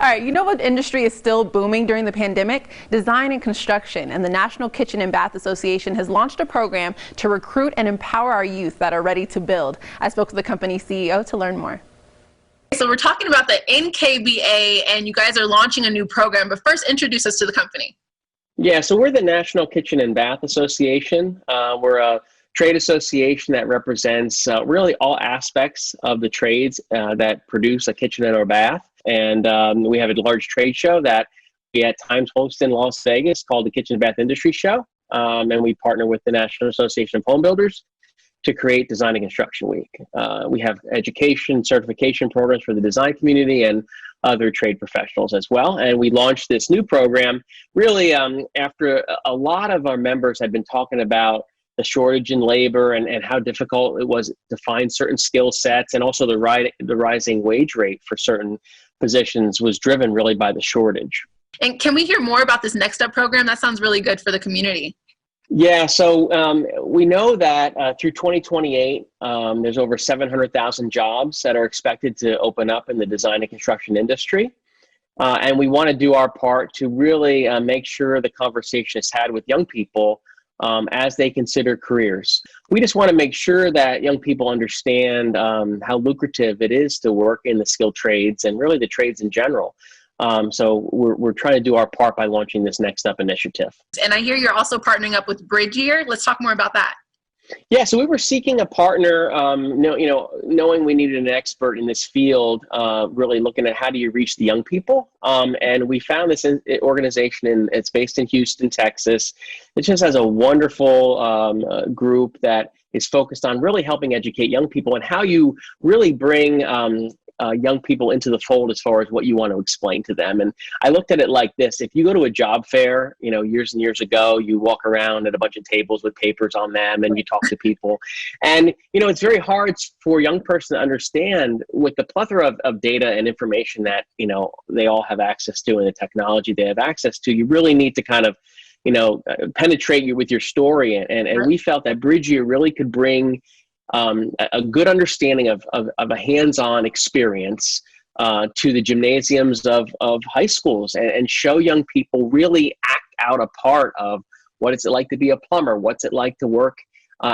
All right, you know what industry is still booming during the pandemic? Design and construction. And the National Kitchen and Bath Association has launched a program to recruit and empower our youth that are ready to build. I spoke to the company's CEO to learn more. So we're talking about the NKBA, and you guys are launching a new program, but first introduce us to the company. Yeah, so we're the National Kitchen and Bath Association. We're a trade association that represents really all aspects of the trades that produce a kitchen and or bath. And we have a large trade show that we at times host in Las Vegas called the Kitchen and Bath Industry Show. And we partner with the National Association of Home Builders to create Design and Construction Week. We have education, certification programs for the design community and other trade professionals as well. And we launched this new program really after a lot of our members had been talking about the shortage in labor and how difficult it was to find certain skill sets, and also the rising wage rate for certain positions was driven really by the shortage. And can we hear more about this Next Up program? That sounds really good for the community. Yeah, so we know that through 2028, there's over 700,000 jobs that are expected to open up in the design and construction industry. And we want to do our part to really make sure the conversation is had with young people as they consider careers. We just want to make sure that young people understand how lucrative it is to work in the skilled trades and really the trades in general. So we're trying to do our part by launching this Next Up initiative. And I hear you're also partnering up with Bridgeyear. Let's talk more about that. Yeah, so we were seeking a partner, knowing we needed an expert in this field, really looking at how do you reach the young people. And we found this organization, it's based in Houston, Texas. It just has a wonderful group that is focused on really helping educate young people and how you really bring young people into the fold as far as what you want to explain to them. And I looked at it like this: if you go to a job fair, years and years ago, you walk around at a bunch of tables with papers on them and you talk to people. And, it's very hard for a young person to understand with the plethora of data and information that, they all have access to and the technology they have access to. You really need to kind of, penetrate you with your story. And we felt that Bridgeyear really could bring a good understanding of a hands-on experience to the gymnasiums of high schools and show young people really act out a part of what it's like to be a plumber, what's it like to work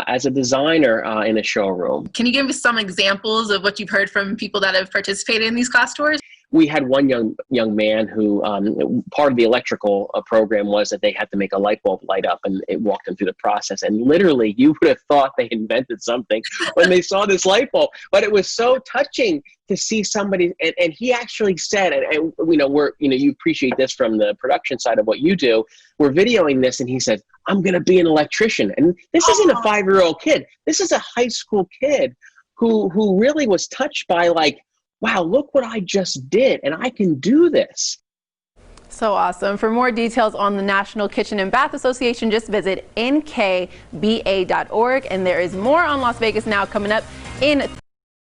as a designer in a showroom. Can you give me some examples of what you've heard from people that have participated in these class tours? We had one young man who part of the electrical program was that they had to make a light bulb light up, and it walked them through the process. And literally, you would have thought they invented something when they saw this light bulb. But it was so touching to see somebody, and he actually said, and you appreciate this from the production side of what you do. We're videoing this, and he said, "I'm going to be an electrician." And this isn't a 5-year-old kid. This is a high school kid who really was touched by, like, wow, look what I just did, and I can do this. So awesome. For more details on the National Kitchen and Bath Association, just visit nkba.org. And there is more on Las Vegas Now coming up in